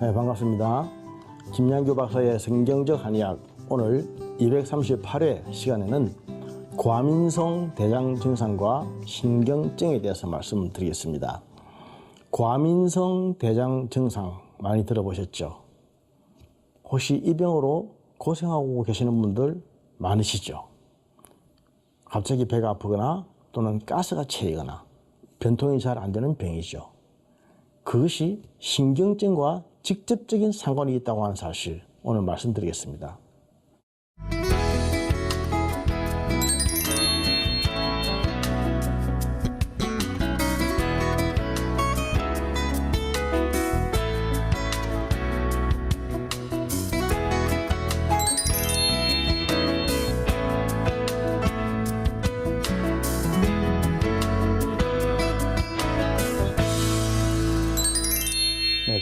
네, 반갑습니다. 김양규 박사의 성경적 한의학 오늘 238회 시간에는 과민성 대장 증상과 신경증에 대해서 말씀드리겠습니다. 과민성 대장 증상 많이 들어보셨죠? 혹시 이 병으로 고생하고 계시는 분들 많으시죠? 갑자기 배가 아프거나 또는 가스가 차이거나 변통이 잘 안 되는 병이죠. 그것이 신경증과 직접적인 상관이 있다고 하는 사실 오늘 말씀드리겠습니다.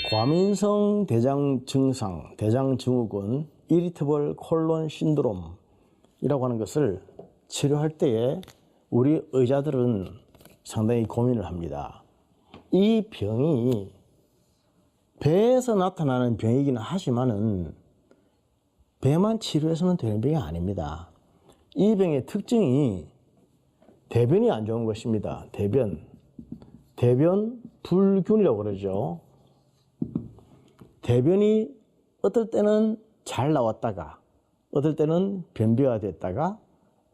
과민성 대장 증상, 대장 증후군, 이리터블 콜론 신드롬이라고 하는 것을 치료할 때에 우리 의사들은 상당히 고민을 합니다. 이 병이 배에서 나타나는 병이긴 하지만은 배만 치료해서는 되는 병이 아닙니다. 이 병의 특징이 대변이 안 좋은 것입니다. 대변 불균이라고 그러죠. 대변이 어떨 때는 잘 나왔다가 어떨 때는 변비가 됐다가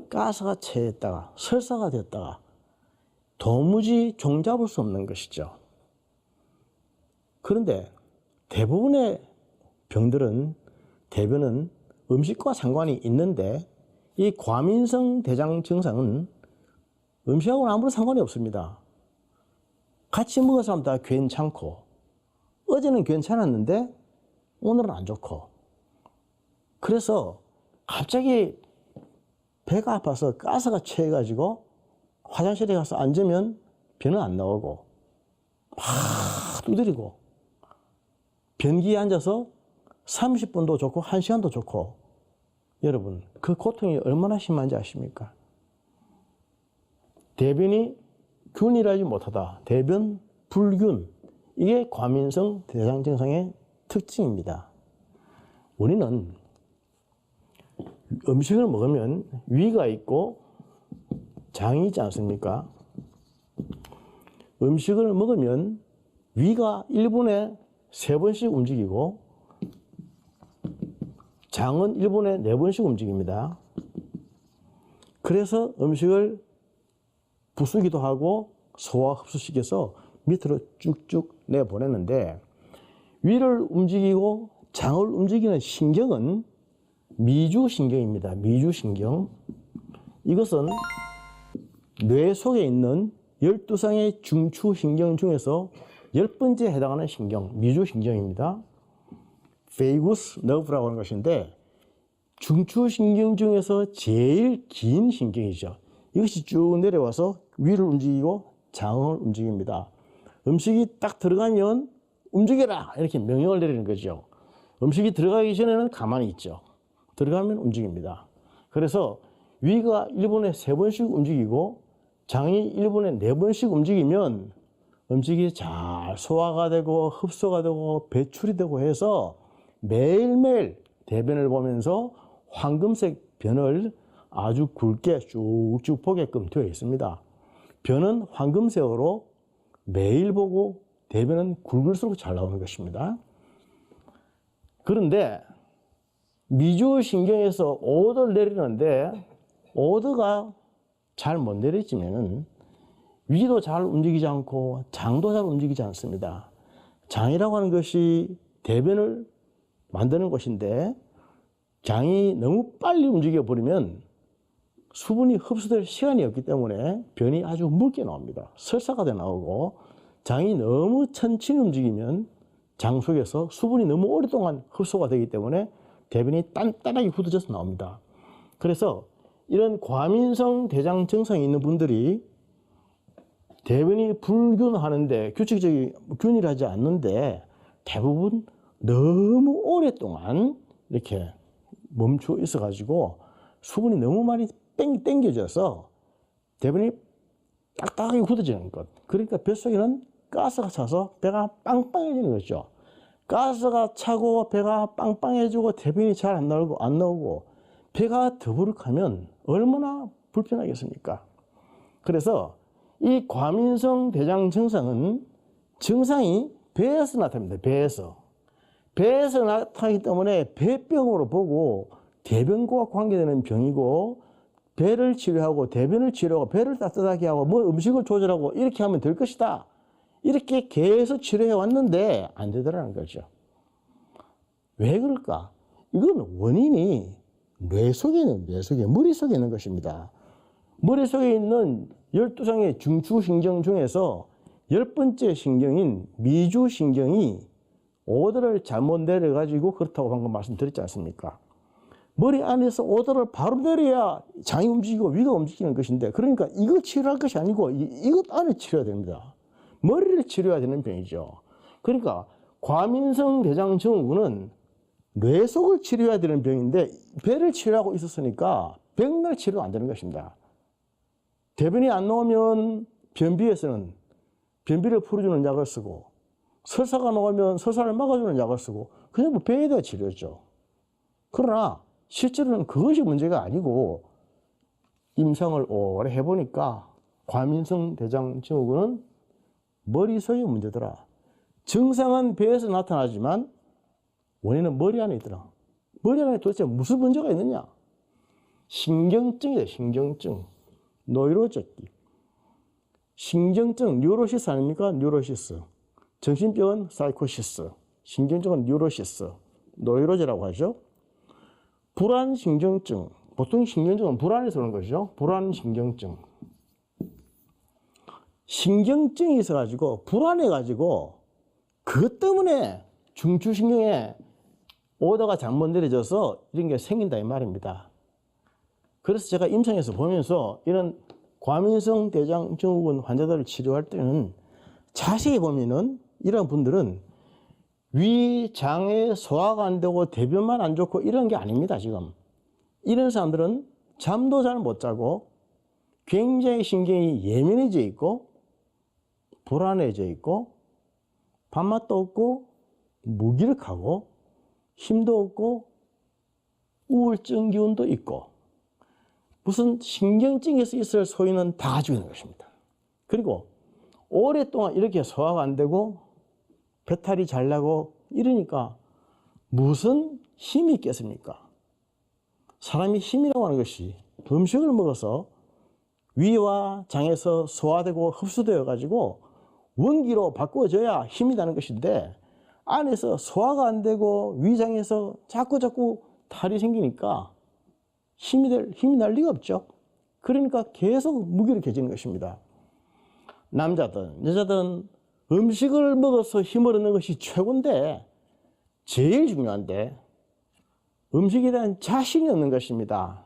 가스가 차있다가 설사가 됐다가 도무지 종잡을 수 없는 것이죠. 그런데 대부분의 병들은 대변은 음식과 상관이 있는데 이 과민성 대장 증상은 음식하고는 아무런 상관이 없습니다. 같이 먹은 사람 다 괜찮고 어제는 괜찮았는데 오늘은 안 좋고, 그래서 갑자기 배가 아파서 가스가 차가지고 화장실에 가서 앉으면 변은 안 나오고 막 두드리고 변기에 앉아서 30분도 좋고 1시간도 좋고, 여러분 그 고통이 얼마나 심한지 아십니까? 대변이 균일하지 못하다, 대변 불균, 이게 과민성 대장 증상의 특징입니다. 우리는 음식을 먹으면 위가 있고 장이 있지 않습니까? 음식을 먹으면 위가 1분에 3번씩 움직이고 장은 1분에 4번씩 움직입니다. 그래서 음식을 부수기도 하고 소화 흡수시켜서 밑으로 쭉쭉 내보내는데, 위를 움직이고 장을 움직이는 신경은 미주신경입니다. 미주신경. 이것은 뇌 속에 있는 12쌍의 중추신경 중에서 10번째에 해당하는 신경, 미주신경입니다. 페이구스 너브라고 하는 것인데 중추신경 중에서 제일 긴 신경이죠. 이것이 쭉 내려와서 위를 움직이고 장을 움직입니다. 음식이 딱 들어가면 움직여라 이렇게 명령을 내리는 거죠. 음식이 들어가기 전에는 가만히 있죠. 들어가면 움직입니다. 그래서 위가 1분에 3번씩 움직이고 장이 1분에 4번씩 움직이면 음식이 잘 소화가 되고 흡수가 되고 배출이 되고 해서 매일매일 대변을 보면서 황금색 변을 아주 굵게 쭉쭉 보게끔 되어 있습니다. 변은 황금색으로 매일 보고 대변은 굵을수록 잘 나오는 것입니다. 그런데 미주신경에서 오더를 내리는데 오더가 잘 못 내려지면은 위도 잘 움직이지 않고 장도 잘 움직이지 않습니다. 장이라고 하는 것이 대변을 만드는 곳인데 장이 너무 빨리 움직여 버리면 수분이 흡수될 시간이 없기 때문에 변이 아주 묽게 나옵니다. 설사가 돼 나오고, 장이 너무 천천히 움직이면 장 속에서 수분이 너무 오랫동안 흡수가 되기 때문에 대변이 단단하게 굳어져서 나옵니다. 그래서 이런 과민성 대장 증상이 있는 분들이 대변이 불균하는데 규칙적이 균일하지 않는데 대부분 너무 오랫동안 이렇게 멈춰 있어 가지고 수분이 너무 많이 땡겨져서 대변이 딱딱하게 굳어지는 것. 그러니까 뱃속에는 가스가 차서 배가 빵빵해지는 거죠. 가스가 차고 배가 빵빵해지고 대변이 잘 안 나오고 배가 더부룩하면 얼마나 불편하겠습니까? 그래서 이 과민성 대장 증상은 증상이 배에서 나타납니다. 배에서 나타나기 때문에 배병으로 보고 대변과 관계되는 병이고, 배를 치료하고 대변을 치료하고 배를 따뜻하게 하고 뭐 음식을 조절하고 이렇게 하면 될 것이다. 이렇게 계속 치료해 왔는데 안 되더라는 거죠. 왜 그럴까? 이건 원인이 뇌 속에 머릿속에 있는 것입니다. 머릿속에 있는 12장의 중추신경 중에서 10번째 신경인 미주신경이 오더를 잘못 내려가지고 그렇다고 방금 말씀드렸지 않습니까? 머리 안에서 오더를 바로 내려야 장이 움직이고 위가 움직이는 것인데, 그러니까 이거 치료할 것이 아니고 이것 안에 치료해야 됩니다. 머리를 치료해야 되는 병이죠. 그러니까 과민성 대장 증후군은 뇌 속을 치료해야 되는 병인데 배를 치료하고 있었으니까 백날 치료가 안 되는 것입니다. 대변이 안 나오면 변비에서는 변비를 풀어주는 약을 쓰고, 설사가 나오면 설사를 막아주는 약을 쓰고, 그냥 뭐 배에 대한 치료였죠. 그러나 실제로는 그것이 문제가 아니고 임상을 오래 해보니까 과민성 대장 증후군은 머릿속의 문제더라. 증상은 배에서 나타나지만 원인은 머리 안에 있더라. 머리 안에 도대체 무슨 문제가 있느냐? 신경증이다. 신경증. 노이로적기. 신경증, 뉴로시스 아닙니까? 뉴로시스. 정신병은 사이코시스. 신경증은 뉴로시스. 노이로제라고 하죠. 불안신경증. 보통 신경증은 불안해서 그런 것이죠. 불안신경증. 신경증이 있어가지고 불안해가지고 그것 때문에 중추신경에 오더가 잘못 내려져서 이런 게 생긴다 이 말입니다. 그래서 제가 임상에서 보면서 이런 과민성 대장 증후군 환자들을 치료할 때는 자세히 보면은 이런 분들은 위장에 소화가 안 되고 대변만 안 좋고 이런 게 아닙니다. 지금 이런 사람들은 잠도 잘 못 자고 굉장히 신경이 예민해져 있고 불안해져 있고 밥맛도 없고 무기력하고 힘도 없고 우울증 기운도 있고 무슨 신경증에서 있을 소인은 다 가지고 있는 것입니다. 그리고 오랫동안 이렇게 소화가 안 되고 배탈이 잘 나고 이러니까 무슨 힘이 있겠습니까? 사람이 힘이라고 하는 것이 음식을 먹어서 위와 장에서 소화되고 흡수되어 가지고 원기로 바꿔줘야 힘이 나는 것인데, 안에서 소화가 안 되고 위장에서 자꾸 탈이 생기니까 힘이 날 리가 없죠. 그러니까 계속 무기력해지는 것입니다. 남자든 여자든 음식을 먹어서 힘을 얻는 것이 최고인데, 제일 중요한데 음식에 대한 자신이 없는 것입니다.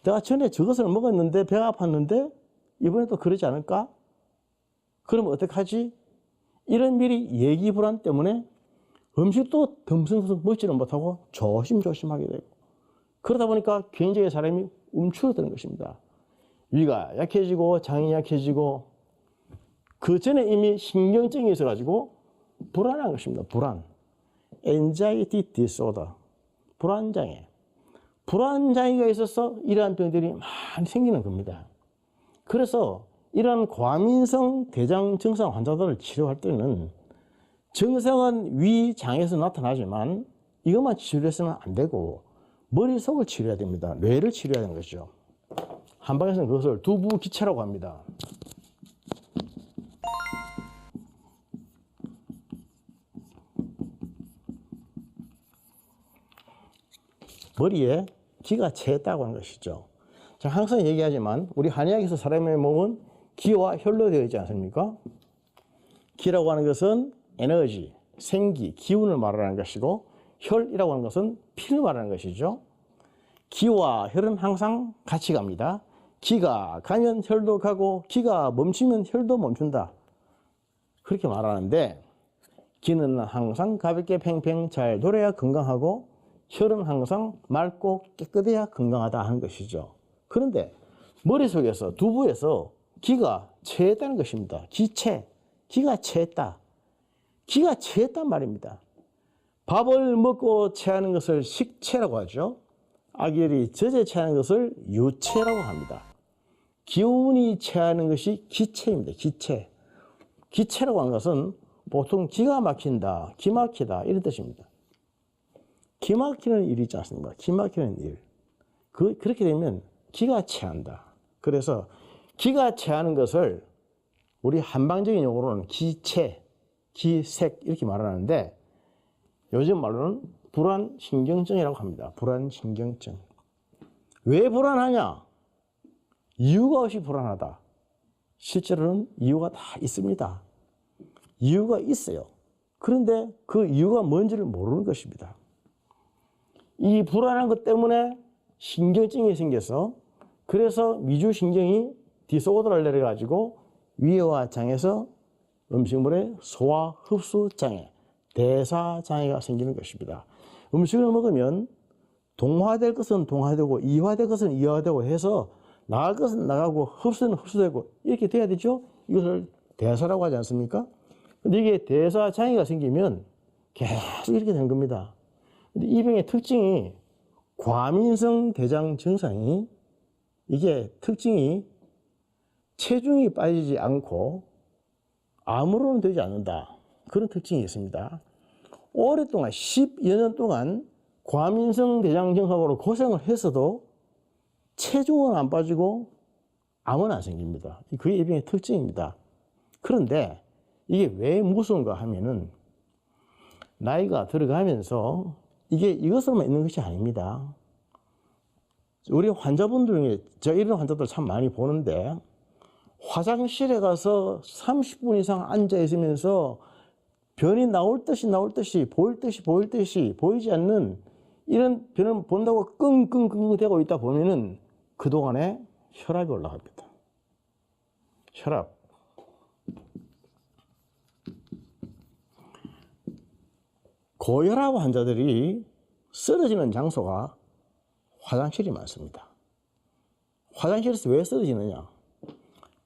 내가 전에 저것을 먹었는데 배가 아팠는데 이번에도 그러지 않을까? 그럼 어떡하지? 이런 미리 예기 불안 때문에 음식도 덤성덤성 먹지를 못하고 조심조심하게 되고, 그러다 보니까 굉장히 사람이 움츠러드는 것입니다. 위가 약해지고 장이 약해지고 그 전에 이미 신경증이 있어가지고 불안한 것입니다. 불안. Anxiety disorder. 불안장애. 불안장애가 있어서 이러한 병들이 많이 생기는 겁니다. 그래서 이러한 과민성 대장 증상 환자들을 치료할 때는 증상은 위장에서 나타나지만 이것만 치료해서는 안 되고 머릿속을 치료해야 됩니다. 뇌를 치료해야 되는 것이죠. 한방에서는 그것을 두부기체라고 합니다. 머리에 기가 채했다고 하는 것이죠. 제가 항상 얘기하지만 우리 한의학에서 사람의 몸은 기와 혈로 되어 있지 않습니까? 기라고 하는 것은 에너지, 생기, 기운을 말하는 것이고, 혈이라고 하는 것은 피를 말하는 것이죠. 기와 혈은 항상 같이 갑니다. 기가 가면 혈도 가고 기가 멈추면 혈도 멈춘다. 그렇게 말하는데, 기는 항상 가볍게 팽팽 잘 돌아야 건강하고 혈은 항상 맑고 깨끗해야 건강하다 하는 것이죠. 그런데 머릿속에서 두부에서 기가 채했다는 것입니다. 기가 채했다. 기가 채했단 말입니다. 밥을 먹고 체하는 것을 식체라고 하죠. 아기들이 젖에 체하는 것을 유체라고 합니다. 기운이 체하는 것이 기체입니다. 기체. 기체라고 하는 것은 보통 기가 막힌다, 기막히다 이런 뜻입니다. 기막히는 일이 있지 않습니까? 기막히는 일. 그렇게 되면 기가 체한다. 그래서 기가 체하는 것을 우리 한방적인 용어로는 기체, 기색 이렇게 말하는데 요즘 말로는 불안신경증이라고 합니다. 불안신경증. 왜 불안하냐? 이유가 없이 불안하다. 실제로는 이유가 다 있습니다. 이유가 있어요. 그런데 그 이유가 뭔지를 모르는 것입니다. 이 불안한 것 때문에 신경증이 생겨서 그래서 미주신경이 디소더를 내려가지고 위와 장에서 음식물의 소화 흡수 장애, 대사 장애가 생기는 것입니다. 음식을 먹으면 동화될 것은 동화되고 이화될 것은 이화되고 해서 나갈 것은 나가고 흡수는 흡수되고 이렇게 돼야 되죠. 이것을 대사라고 하지 않습니까? 근데 이게 대사 장애가 생기면 계속 이렇게 되는 겁니다. 근데 이 병의 특징이 과민성 대장 증상이 이게 특징이 체중이 빠지지 않고 아무로는 되지 않는다. 그런 특징이 있습니다. 오랫동안 10여 년 동안 과민성 대장 증상으로 고생을 했어도 체중은 안 빠지고 암은 안 생깁니다. 그게 이 병의 특징입니다. 그런데 이게 왜 무서운가 하면은 나이가 들어가면서 이게 이것으로만 있는 것이 아닙니다. 우리 환자분들 중에 저 이런 환자들 참 많이 보는데 화장실에 가서 30분 이상 앉아 있으면서 변이 나올 듯이 보일 듯이 보이지 않는 이런 변을 본다고 끙끙끙 대고 있다 보면은 그동안에 혈압이 올라갑니다. 혈압. 고혈압 환자들이 쓰러지는 장소가 화장실이 많습니다. 화장실에서 왜 쓰러지느냐?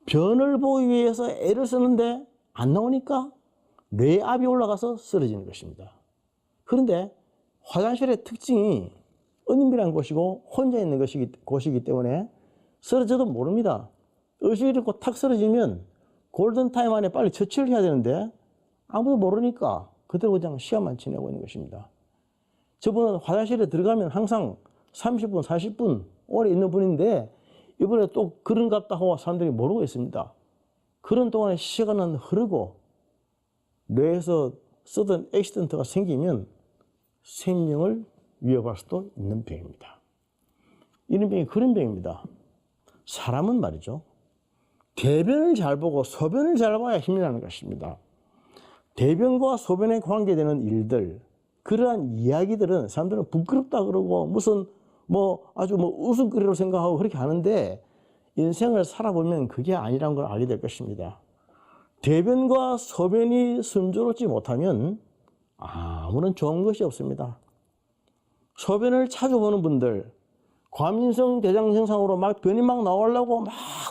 변을 보기 위해서 애를 쓰는데 안 나오니까 뇌압이 올라가서 쓰러지는 것입니다. 그런데 화장실의 특징이 은밀한 곳이고 혼자 있는 곳이기 때문에 쓰러져도 모릅니다. 의식을 잃고 탁 쓰러지면 골든타임 안에 빨리 처치를 해야 되는데 아무도 모르니까 그대로 그냥 시간만 지내고 있는 것입니다. 저분은 화장실에 들어가면 항상 30분, 40분 오래 있는 분인데 이번에 또 그런갑다 하고 사람들이 모르고 있습니다. 그런 동안에 시간은 흐르고 뇌에서 서든 액시던트가 생기면 생명을 위협할 수도 있는 병입니다. 이런 병이 그런 병입니다. 사람은 말이죠. 대변을 잘 보고 소변을 잘 봐야 힘이 나는 것입니다. 대변과 소변에 관계되는 일들, 그러한 이야기들은 사람들은 부끄럽다 그러고 무슨 아주 웃음거리로 생각하고 그렇게 하는데 인생을 살아보면 그게 아니라는 걸 알게 될 것입니다. 대변과 소변이 순조롭지 못하면 아무런 좋은 것이 없습니다. 소변을 자주 보는 분들, 과민성 대장 증상으로 변이 나오려고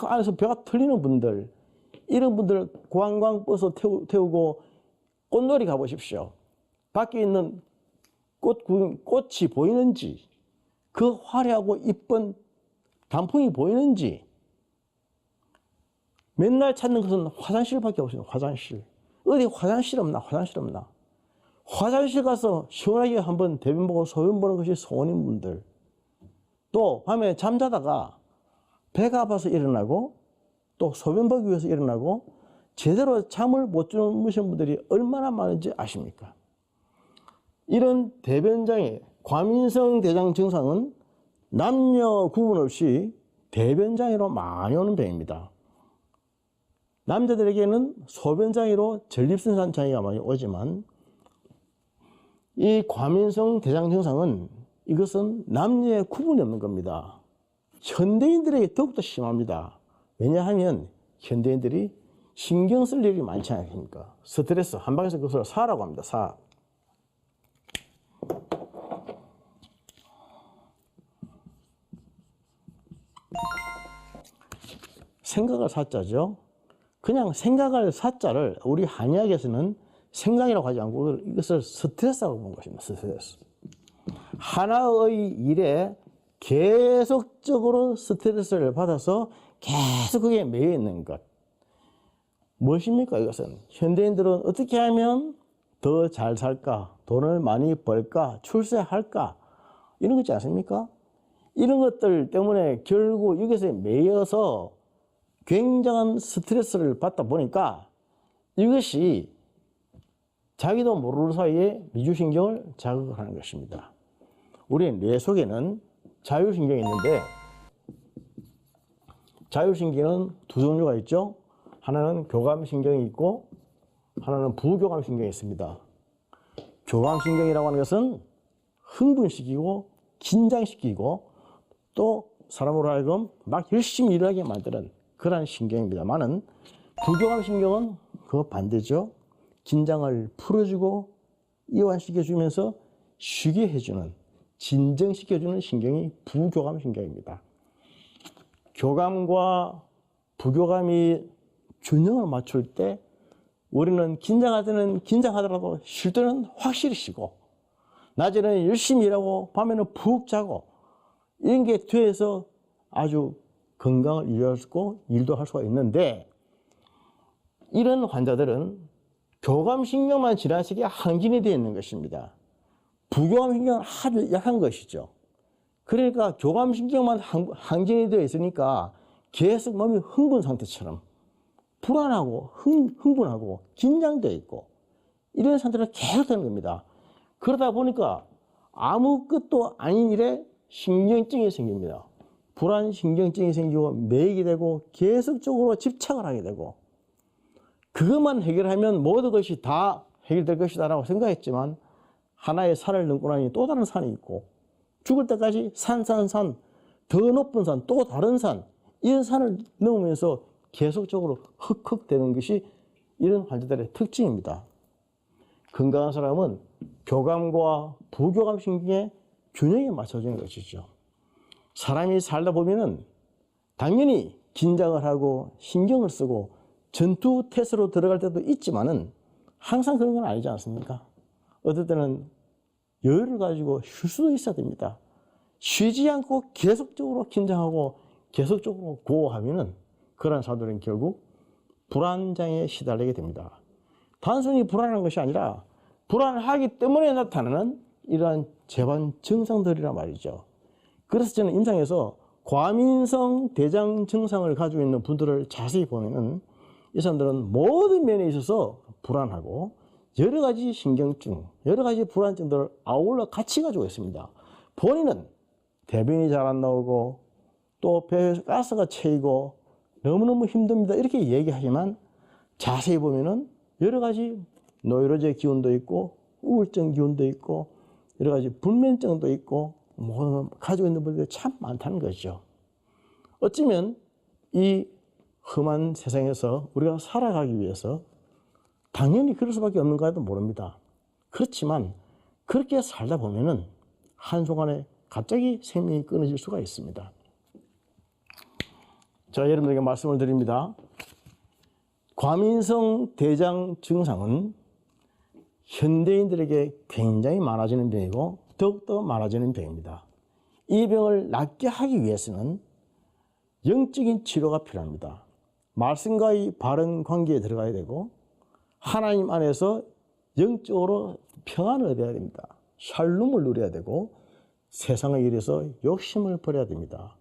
안에서 배가 털리는 분들, 이런 분들 관광버스 태우고 꽃놀이 가보십시오. 밖에 있는 꽃이 보이는지, 그 화려하고 이쁜 단풍이 보이는지, 맨날 찾는 것은 화장실밖에 없어요. 화장실. 어디 화장실 없나? 화장실 가서 시원하게 한번 대변 보고 소변 보는 것이 소원인 분들. 또 밤에 잠자다가 배가 아파서 일어나고 또 소변 보기 위해서 일어나고 제대로 잠을 못 주무신 분들이 얼마나 많은지 아십니까? 이런 대변장애, 과민성 대장 증상은 남녀 구분 없이 대변장애로 많이 오는 병입니다. 남자들에게는 소변장애로 전립선산 장애가 많이 오지만 이 과민성 대장 증상은 이것은 남녀의 구분이 없는 겁니다. 현대인들에게 더욱더 심합니다. 왜냐하면 현대인들이 신경 쓸 일이 많지 않습니까? 스트레스, 한방에서 그것을 사라고 합니다. 사. 생각을 사자죠. 그냥 생각을 사자를 우리 한의학에서는 생각이라고 하지 않고 이것을 스트레스라고 보는 것입니다. 스트레스. 하나의 일에 계속적으로 스트레스를 받아서 계속 그게 매여 있는 것. 무엇입니까? 이것은 현대인들은 어떻게 하면 더 잘 살까? 돈을 많이 벌까? 출세할까? 이런 거 있지 않습니까? 이런 것들 때문에 결국 여기서 매여서 굉장한 스트레스를 받다 보니까 이것이 자기도 모르는 사이에 미주신경을 자극하는 것입니다. 우리 뇌 속에는 자율신경이 있는데 자율신경은 두 종류가 있죠. 하나는 교감신경이 있고 하나는 부교감신경이 있습니다. 교감신경이라고 하는 것은 흥분시키고 긴장시키고 또 사람으로 하여금 막 열심히 일하게 만드는 그러한 신경입니다만은 부교감신경은 그 반대죠. 긴장을 풀어주고 이완시켜주면서 쉬게 해주는 진정시켜주는 신경이 부교감신경입니다. 교감과 부교감이 균형을 맞출 때 우리는 긴장할 때는 긴장하더라도 쉴 때는 확실히 쉬고 낮에는 열심히 일하고 밤에는 푹 자고 이런 게 돼서 아주 건강을 유지할 수 있고 일도 할 수가 있는데 이런 환자들은 교감신경만 지나치게 항진이 되어 있는 것입니다. 부교감신경은 아주 약한 것이죠. 그러니까 교감신경만 항진이 되어 있으니까 계속 몸이 흥분 상태처럼 불안하고 흥분하고 긴장되어 있고 이런 상태가 계속되는 겁니다. 그러다 보니까 아무 것도 아닌 일에 신경증이 생깁니다. 불안신경증이 생기고 매이게 되고 계속적으로 집착을 하게 되고 그것만 해결하면 모든 것이 다 해결될 것이다 라고 생각했지만 하나의 산을 넘고 나니 또 다른 산이 있고 죽을 때까지 산, 더 높은 산, 또 다른 산 이런 산을 넘으면서 계속적으로 흑흑되는 것이 이런 환자들의 특징입니다. 건강한 사람은 교감과 부교감 신경의 균형에 맞춰지는 것이죠. 사람이 살다 보면은 당연히 긴장을 하고 신경을 쓰고 전투 태세로 들어갈 때도 있지만은 항상 그런 건 아니지 않습니까? 어떨 때는 여유를 가지고 쉴 수도 있어야 됩니다. 쉬지 않고 계속적으로 긴장하고 계속적으로 고호하면은 그런 사람들은 결국 불안장애에 시달리게 됩니다. 단순히 불안한 것이 아니라 불안하기 때문에 나타나는 이러한 재반 증상들이란 말이죠. 그래서 저는 임상에서 과민성 대장 증상을 가지고 있는 분들을 자세히 보면은 이 사람들은 모든 면에 있어서 불안하고 여러 가지 신경증, 여러 가지 불안증들을 아울러 같이 가지고 있습니다. 본인은 대변이 잘 안 나오고 또 배에서 가스가 차이고 너무너무 힘듭니다. 이렇게 얘기하지만 자세히 보면은 여러 가지 노이로제 기운도 있고 우울증 기운도 있고 여러 가지 불면증도 있고 뭐 가지고 있는 분들이 참 많다는 거죠. 어쩌면 이 험한 세상에서 우리가 살아가기 위해서 당연히 그럴 수밖에 없는가도 모릅니다. 그렇지만 그렇게 살다 보면은 한순간에 갑자기 생명이 끊어질 수가 있습니다. 자, 여러분들에게 말씀을 드립니다. 과민성 대장 증상은 현대인들에게 굉장히 많아지는 병이고 더욱더 많아지는 병입니다. 이 병을 낫게 하기 위해서는 영적인 치료가 필요합니다. 말씀과의 바른 관계에 들어가야 되고 하나님 안에서 영적으로 평안을 얻어야 됩니다. 샬롬을 누려야 되고 세상의 일에서 욕심을 버려야 됩니다.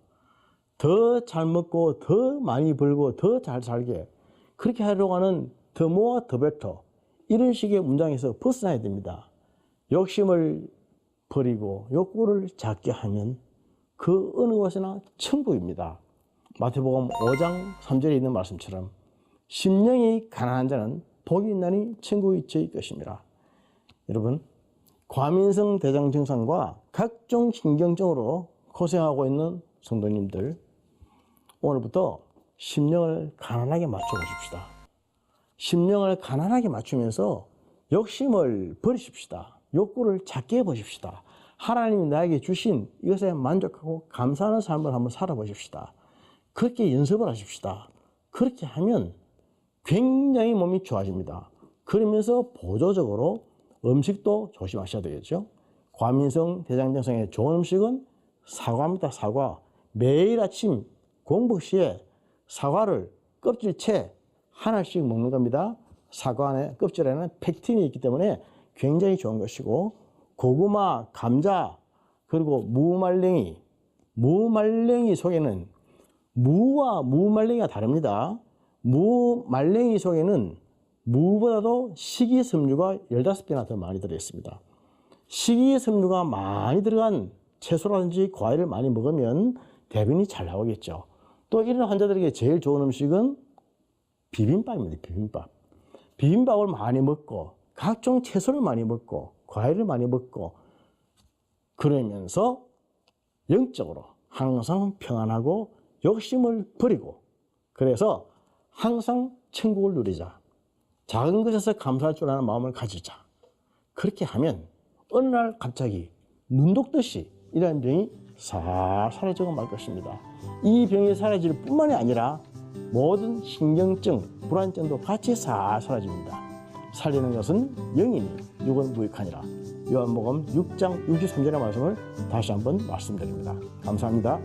더 잘 먹고 더 많이 벌고 더 잘 살게 그렇게 하려고 하는 더 모어 더 베터 이런 식의 문장에서 벗어나야 됩니다. 욕심을 버리고 욕구를 작게 하면 그 어느 곳이나 천국입니다. 마태복음 5장 3절에 있는 말씀처럼 심령이 가난한 자는 복이 있나니 천국이 저희 것입니다. 여러분, 과민성 대장 증상과 각종 신경증으로 고생하고 있는 성도님들, 오늘부터 심령을 가난하게 맞춰 보십시다. 심령을 가난하게 맞추면서 욕심을 버리십시다. 욕구를 작게 해보십시다. 하나님이 나에게 주신 이것에 만족하고 감사하는 삶을 한번 살아보십시다. 그렇게 연습을 하십시다. 그렇게 하면 굉장히 몸이 좋아집니다. 그러면서 보조적으로 음식도 조심하셔야 되겠죠. 과민성, 대장증상에 좋은 음식은 사과입니다. 사과. 매일 아침 공복 시에 사과를 껍질채 하나씩 먹는 겁니다. 사과 안에 껍질 안에는 펙틴이 있기 때문에 굉장히 좋은 것이고, 고구마, 감자, 그리고 무말랭이. 무말랭이 속에는 무와 무말랭이가 다릅니다. 무말랭이 속에는 무보다도 식이섬유가 15배나 더 많이 들어있습니다. 식이섬유가 많이 들어간 채소라든지 과일을 많이 먹으면 대변이 잘 나오겠죠. 또 이런 환자들에게 제일 좋은 음식은 비빔밥입니다. 비빔밥. 비빔밥을 많이 먹고 각종 채소를 많이 먹고 과일을 많이 먹고 그러면서 영적으로 항상 평안하고 욕심을 버리고, 그래서 항상 천국을 누리자. 작은 것에서 감사할 줄 아는 마음을 가지자. 그렇게 하면 어느 날 갑자기 눈독듯이 이런 병이 싹 사라지고 말 것입니다. 이 병이 사라질 뿐만이 아니라 모든 신경증, 불안증도 같이 싹 사라집니다. 살리는 것은 영이니 육은 무익하니라. 요한복음 6장 63절의 말씀을 다시 한번 말씀드립니다. 감사합니다.